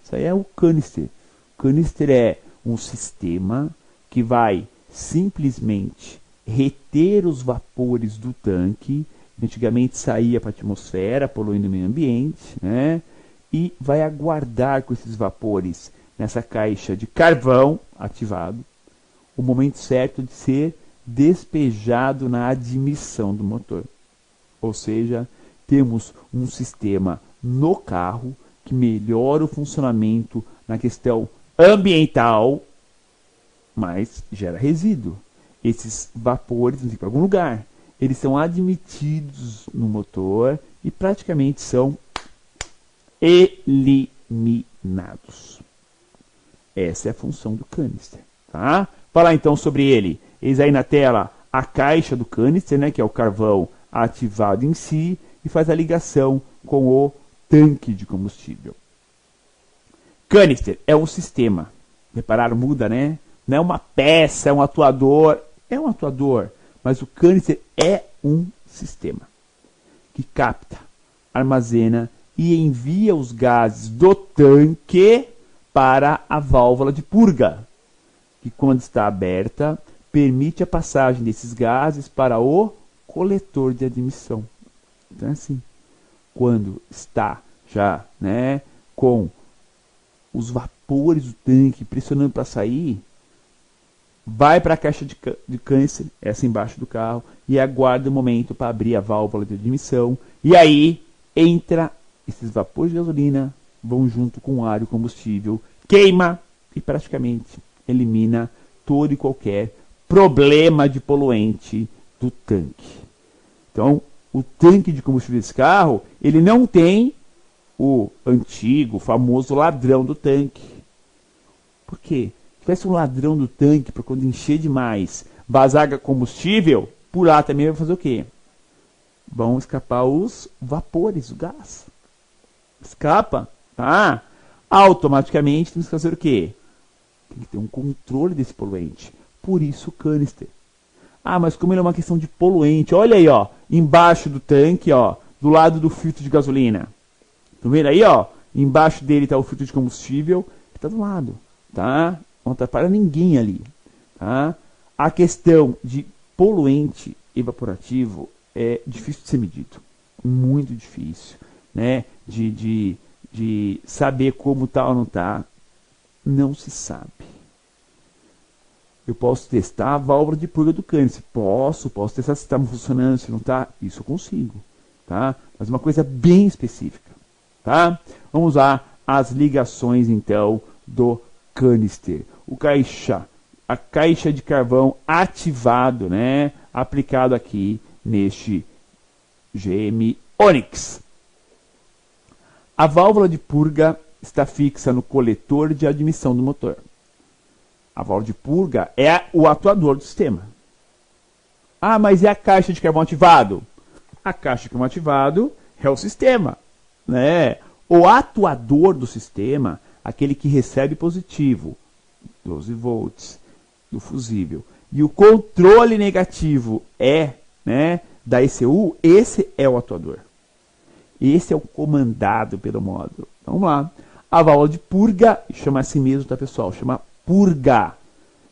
Isso aí é o canister. O canister é um sistema que vai simplesmente reter os vapores do tanque, que antigamente saía para a atmosfera, poluindo o meio ambiente, né? E vai aguardar com esses vapores nessa caixa de carvão ativado o momento certo de ser despejado na admissão do motor. Ou seja, temos um sistema no carro que melhora o funcionamento na questão ambiental, mas gera resíduo. Esses vapores vão ir para algum lugar. Eles são admitidos no motor e praticamente são eliminados. Essa é a função do canister, tá? Falar então sobre ele. Eis aí na tela a caixa do canister, né, que é o carvão ativado em si e faz a ligação com o tanque de combustível. Canister é um sistema. Repararam, muda, né? Não é uma peça, é um atuador. É um atuador, mas o canister é um sistema que capta, armazena e envia os gases do tanque para a válvula de purga, que quando está aberta, permite a passagem desses gases para o coletor de admissão. Então é assim, quando está já, né, com os vapores do tanque pressionando para sair, vai para a caixa de canister, essa embaixo do carro, e aguarda o momento para abrir a válvula de admissão, e aí entra esses vapores de gasolina, vão junto com o ar e o combustível, queima e praticamente elimina todo e qualquer problema de poluente do tanque. Então, o tanque de combustível desse carro, ele não tem o antigo, famoso ladrão do tanque. Por quê? Se tivesse um ladrão do tanque para quando encher demais, vazar combustível, por lá também vai fazer o quê? Vão escapar os vapores, o gás. Escapa, tá? Automaticamente temos que fazer o quê? Tem que ter um controle desse poluente. Por isso o canister. Ah, mas como ele é uma questão de poluente, olha aí, ó, embaixo do tanque, ó, do lado do filtro de gasolina. Estão vendo aí, ó? Embaixo dele está o filtro de combustível, está do lado, tá? Não atrapalha ninguém ali, tá? A questão de poluente evaporativo é difícil de ser medido, muito difícil, né? De saber como tá ou não tá. Não se sabe. Eu posso testar a válvula de purga do canister. Posso testar se está funcionando, se não está. Isso eu consigo, tá? Mas uma coisa bem específica, tá? Vamos lá, as ligações então do canister. A caixa de carvão ativado, né? Aplicado aqui neste GM Onix. A válvula de purga está fixa no coletor de admissão do motor. A válvula de purga é o atuador do sistema. Ah, mas e a caixa de carvão ativado? A caixa de carvão ativado é o sistema, né? O atuador do sistema, aquele que recebe positivo, 12 volts do fusível, e o controle negativo né, da ECU, esse é o atuador. Esse é o comandado pelo módulo. Então, vamos lá. A válvula de purga, chama assim mesmo, tá, pessoal? Chama purga.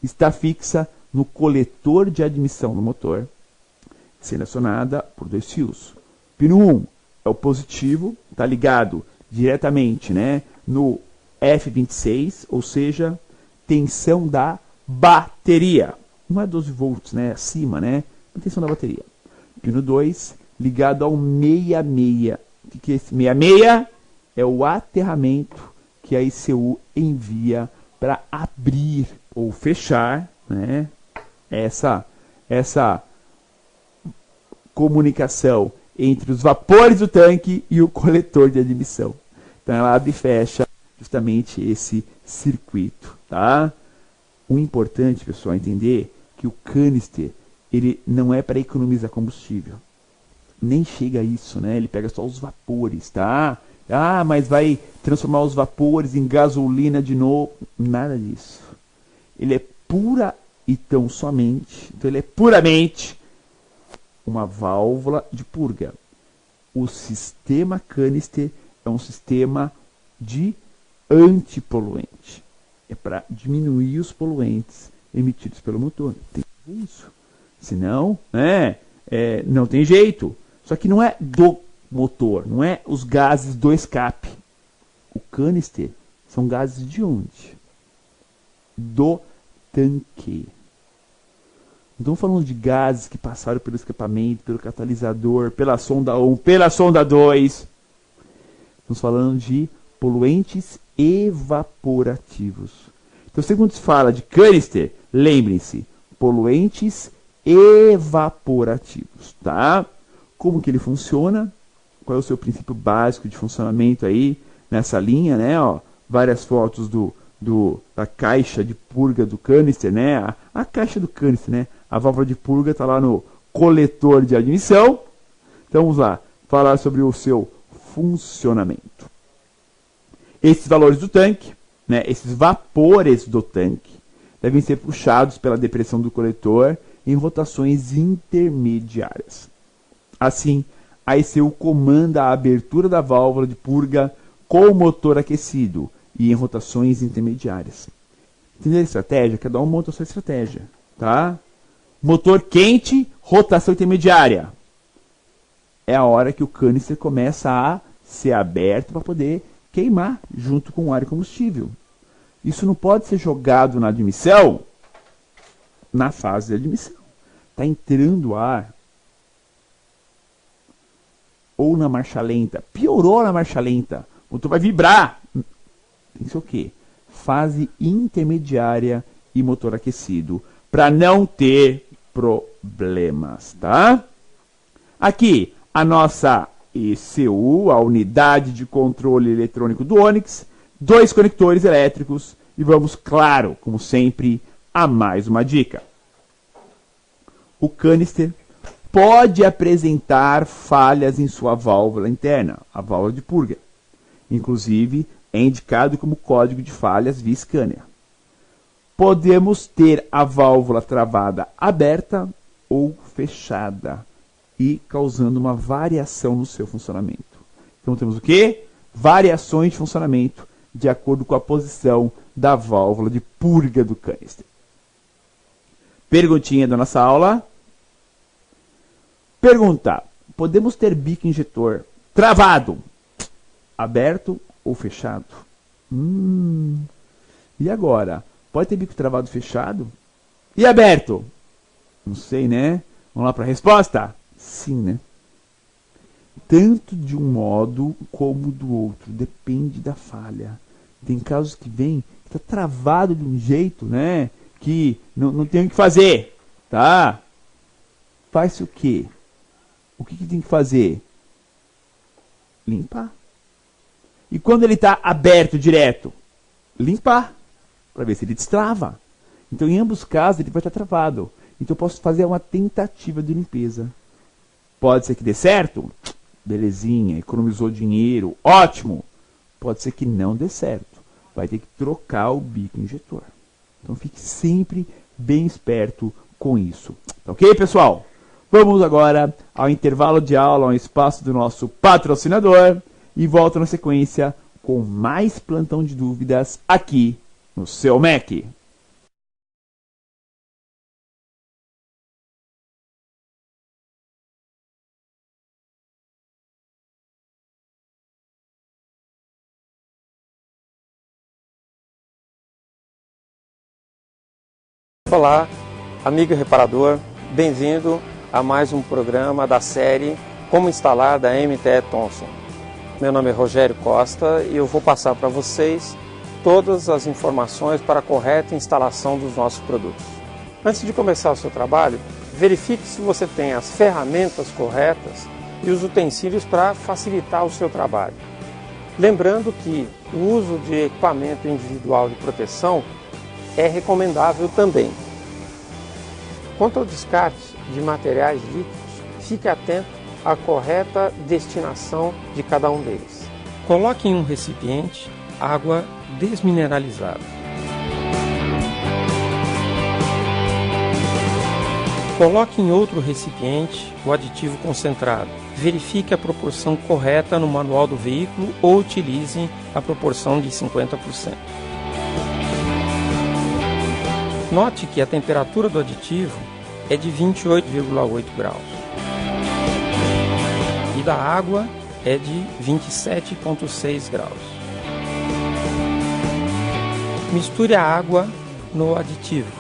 Está fixa no coletor de admissão do motor, sendo acionada por 2 fios. Pino 1 é o positivo, está ligado diretamente, né, no F26, ou seja, tensão da bateria. Não é 12 volts, né, acima, né, a tensão da bateria. Pino 2, ligado ao 66. O que é esse 66? É o aterramento que a ECU envia para abrir ou fechar, né, essa comunicação entre os vapores do tanque e o coletor de admissão. Então ela abre e fecha justamente esse circuito, tá? O importante, pessoal, é entender que o canister, ele não é para economizar combustível. Nem chega a isso, né? Ele pega só os vapores, tá? Ah, mas vai transformar os vapores em gasolina de novo. Nada disso. Ele é pura e tão somente, então ele é puramente uma válvula de purga. O sistema canister é um sistema de antipoluente. É para diminuir os poluentes emitidos pelo motor. Tem que ver isso. Senão, não tem jeito. Só que não é do motor, não é os gases do escape. O canister são gases de onde? Do tanque. Não estamos falando de gases que passaram pelo escapamento, pelo catalisador, pela sonda 1, pela sonda 2. Estamos falando de poluentes evaporativos. Então, quando se fala de canister, lembrem-se, poluentes evaporativos, tá? Como que ele funciona? Qual é o seu princípio básico de funcionamento aí nessa linha, né? Ó, várias fotos da caixa de purga do canister, né? A caixa do canister, né? A válvula de purga está lá no coletor de admissão. Então vamos lá, falar sobre o seu funcionamento. Esses valores do tanque, né? Esses vapores do tanque, devem ser puxados pela depressão do coletor em rotações intermediárias. Assim, a ECU comanda a abertura da válvula de purga com o motor aquecido e em rotações intermediárias. Entender a estratégia? Cada um monta a sua estratégia, tá? Motor quente, rotação intermediária. É a hora que o canister começa a ser aberto para poder queimar junto com o ar e combustível. Isso não pode ser jogado na admissão na fase de admissão. Está entrando ar. Ou na marcha lenta. Piorou na marcha lenta. O motor vai vibrar. Tem que ser o quê? Fase intermediária e motor aquecido. Para não ter problemas, tá? Aqui, a nossa ECU, a unidade de controle eletrônico do Onix. 2 conectores elétricos. E vamos, claro, como sempre, a mais uma dica. O canister pode apresentar falhas em sua válvula interna, a válvula de purga. Inclusive, é indicado como código de falhas via scanner. Podemos ter a válvula travada aberta ou fechada e causando uma variação no seu funcionamento. Então temos o quê? Variações de funcionamento de acordo com a posição da válvula de purga do canister. Perguntinha da nossa aula. Pergunta: podemos ter bico injetor travado, aberto ou fechado? E agora? Pode ter bico travado fechado? E aberto? Não sei, né? Vamos lá para a resposta? Sim, né? Tanto de um modo como do outro. Depende da falha. Tem casos que vem, está travado de um jeito, né? Que não tem o que fazer. Tá? Faz o quê? O que tem que fazer? Limpar. E quando ele está aberto direto? Limpar. Para ver se ele destrava. Então, em ambos os casos, ele vai estar travado. Então, eu posso fazer uma tentativa de limpeza. Pode ser que dê certo? Belezinha, economizou dinheiro, ótimo. Pode ser que não dê certo. Vai ter que trocar o bico injetor. Então, fique sempre bem esperto com isso. Tá ok, pessoal? Vamos agora ao intervalo de aula, ao espaço do nosso patrocinador. E volto na sequência com mais plantão de dúvidas aqui no seu MEC. Olá, amigo reparador, bem-vindo a mais um programa da série Como Instalar da MTE Thomson. Meu nome é Rogério Costa e eu vou passar para vocês todas as informações para a correta instalação dos nossos produtos. Antes de começar o seu trabalho, verifique se você tem as ferramentas corretas e os utensílios para facilitar o seu trabalho. Lembrando que o uso de equipamento individual de proteção é recomendável também. Quanto ao descarte de materiais líquidos, fique atento à correta destinação de cada um deles. Coloque em um recipiente água desmineralizada. Coloque em outro recipiente o aditivo concentrado. Verifique a proporção correta no manual do veículo ou utilize a proporção de 50%. Note que a temperatura do aditivo é de 28,8 graus e da água é de 27,6 graus. Misture a água no aditivo.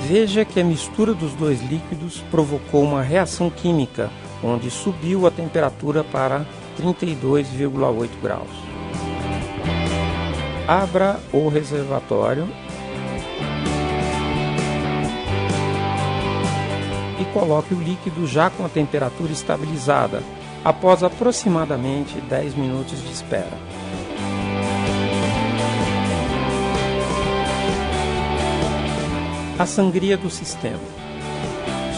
Veja que a mistura dos dois líquidos provocou uma reação química, onde subiu a temperatura para 32,8 graus. Abra o reservatório e coloque o líquido já com a temperatura estabilizada, após aproximadamente 10 minutos de espera. A sangria do sistema.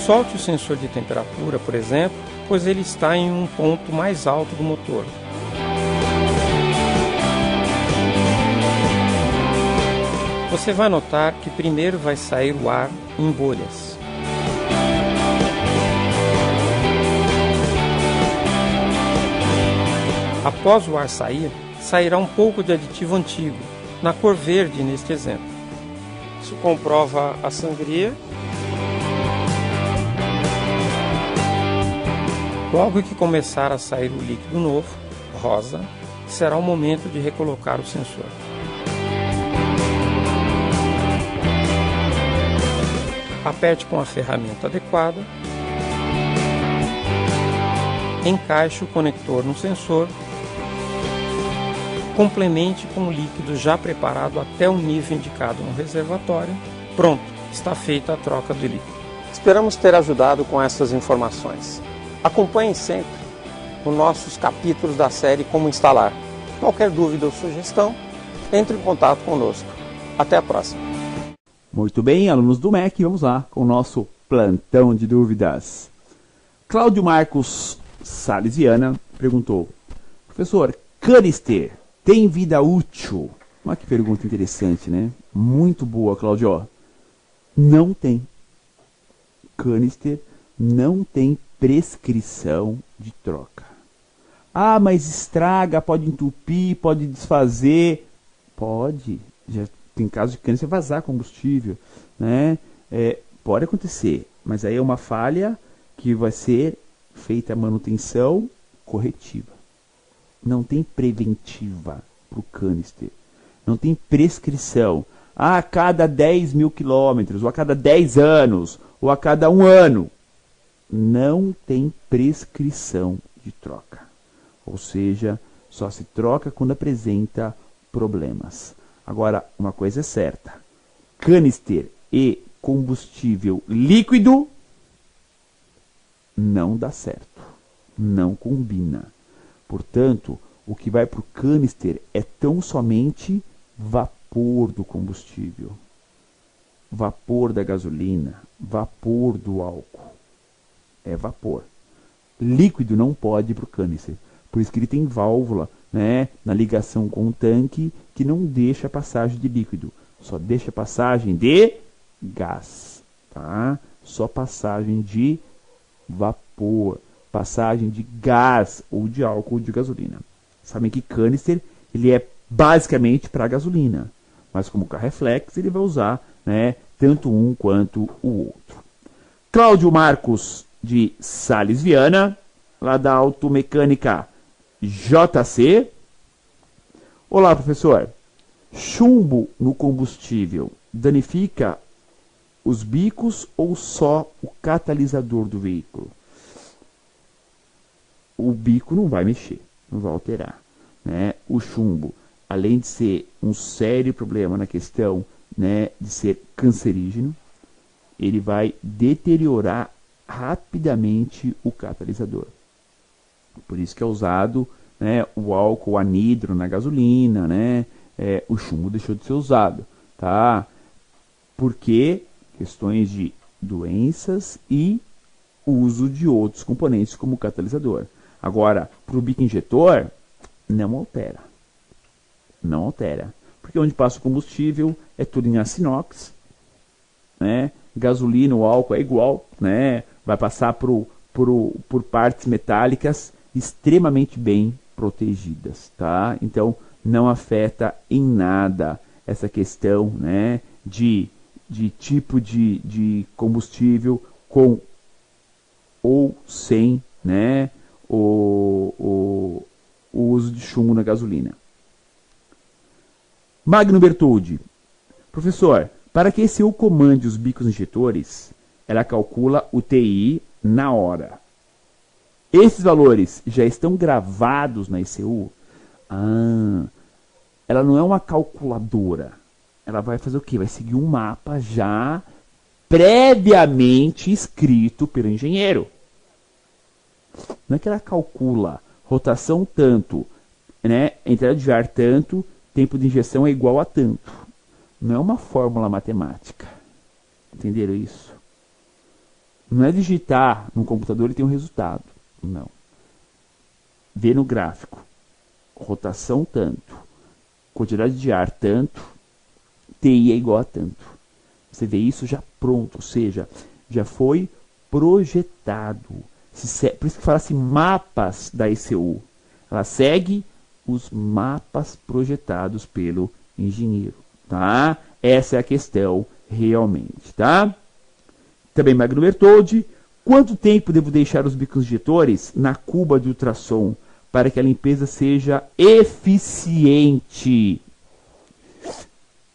Solte o sensor de temperatura, por exemplo, pois ele está em um ponto mais alto do motor. Você vai notar que primeiro vai sair o ar em bolhas. Após o ar sair, sairá um pouco de aditivo antigo, na cor verde neste exemplo. Isso comprova a sangria. Logo que começar a sair o líquido novo, rosa, será o momento de recolocar o sensor. Aperte com a ferramenta adequada, encaixe o conector no sensor, complemente com o líquido já preparado até o nível indicado no reservatório. Pronto, está feita a troca do líquido. Esperamos ter ajudado com essas informações. Acompanhem sempre os nossos capítulos da série Como Instalar. Qualquer dúvida ou sugestão, entre em contato conosco. Até a próxima. Muito bem, alunos do MEC, vamos lá com o nosso plantão de dúvidas. Cláudio Marcos Salesiana perguntou: professor, canister tem vida útil? Olha que pergunta interessante, né? Muito boa, Cláudio. Não tem. Canister não tem prescrição de troca. Ah, mas estraga, pode entupir, pode desfazer. Pode. Já tem casos de canister vazar combustível, né? Pode acontecer, mas aí é uma falha que vai ser feita a manutenção corretiva. Não tem preventiva para o canister. Não tem prescrição. A cada 10 mil quilômetros, ou a cada 10 anos, ou a cada 1 ano. Não tem prescrição de troca. Ou seja, só se troca quando apresenta problemas. Agora, uma coisa é certa. Canister e combustível líquido não dá certo. Não combina. Portanto, o que vai para o canister é tão somente vapor do combustível, vapor da gasolina, vapor do álcool. É vapor. Líquido não pode ir para o canister. Por isso que ele tem válvula, né, na ligação com o tanque que não deixa a passagem de líquido. Só deixa a passagem de gás. Tá? Só passagem de vapor. Passagem de gás ou de álcool ou de gasolina. Sabem que canister ele é basicamente para gasolina. Mas como o carro é flex, ele vai usar, né, tanto um quanto o outro. Cláudio Marcos de Sales Viana, lá da Automecânica JC. Olá, professor. Chumbo no combustível danifica os bicos ou só o catalisador do veículo? O bico não vai mexer, não vai alterar, né? O chumbo, além de ser um sério problema na questão, né, de ser cancerígeno, ele vai deteriorar rapidamente o catalisador. Por isso que é usado, né, o álcool anidro na gasolina, né? O chumbo deixou de ser usado, tá? Porque questões de doenças e uso de outros componentes como catalisador. Agora, para o bico injetor, não altera. Não altera. Porque onde passa o combustível é tudo em aço inox, né? Gasolina, o álcool é igual, né? Vai passar por partes metálicas extremamente bem protegidas, tá? Então, não afeta em nada essa questão, né, de tipo de combustível com ou sem, né, o uso de chumbo na gasolina. Magno Bertoldi. Professor, para que a ECU comande os bicos injetores, ela calcula o TI na hora. Esses valores já estão gravados na ECU? Ela não é uma calculadora. Ela vai fazer o quê? Vai seguir um mapa já previamente escrito pelo engenheiro. Não é que ela calcula rotação tanto, né, entrada de ar tanto, tempo de injeção é igual a tanto. Não é uma fórmula matemática. Entenderam isso? Não é digitar no computador e ter um resultado. Não. Vê no gráfico. Rotação tanto, quantidade de ar tanto, TI é igual a tanto. Você vê isso já pronto, ou seja, já foi projetado. Por isso que fala assim, mapas da ECU. Ela segue os mapas projetados pelo engenheiro, tá? Essa é a questão realmente, tá? Também Magno Bertoldi. Quanto tempo devo deixar os bicos injetores na cuba de ultrassom para que a limpeza seja eficiente?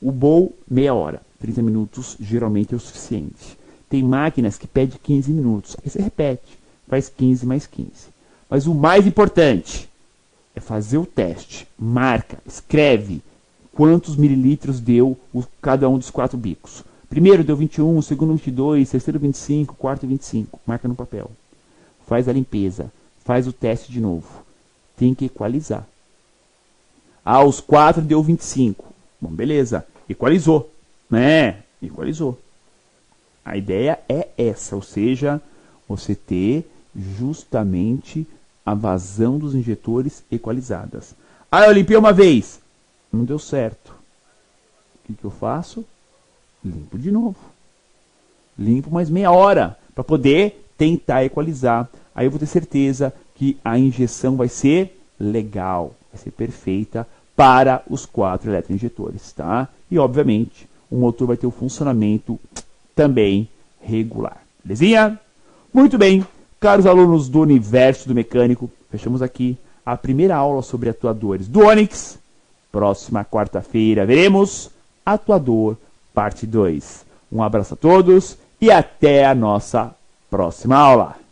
O bom, meia hora. 30 minutos geralmente é o suficiente. Tem máquinas que pedem 15 minutos. Aí você repete, faz 15 mais 15. Mas o mais importante é fazer o teste. Marca, escreve quantos mililitros deu cada um dos 4 bicos. Primeiro deu 21, segundo 22, terceiro 25, quarto 25. Marca no papel. Faz a limpeza. Faz o teste de novo. Tem que equalizar. Os 4 deu 25. Bom, beleza. Equalizou. Né? Equalizou. A ideia é essa. Ou seja, você ter justamente a vazão dos injetores equalizadas. Eu limpei uma vez. Não deu certo. O que eu faço? Limpo de novo. Limpo mais meia hora para poder tentar equalizar. Aí eu vou ter certeza que a injeção vai ser legal, vai ser perfeita para os 4 eletroinjetores, tá? E obviamente o motor vai ter o funcionamento também regular. Belezinha? Muito bem. caros alunos do Universo do Mecânico, fechamos aqui a primeira aula sobre atuadores do Onix. Próxima quarta-feira veremos Atuador Parte 2. Um abraço a todos e até a nossa próxima aula.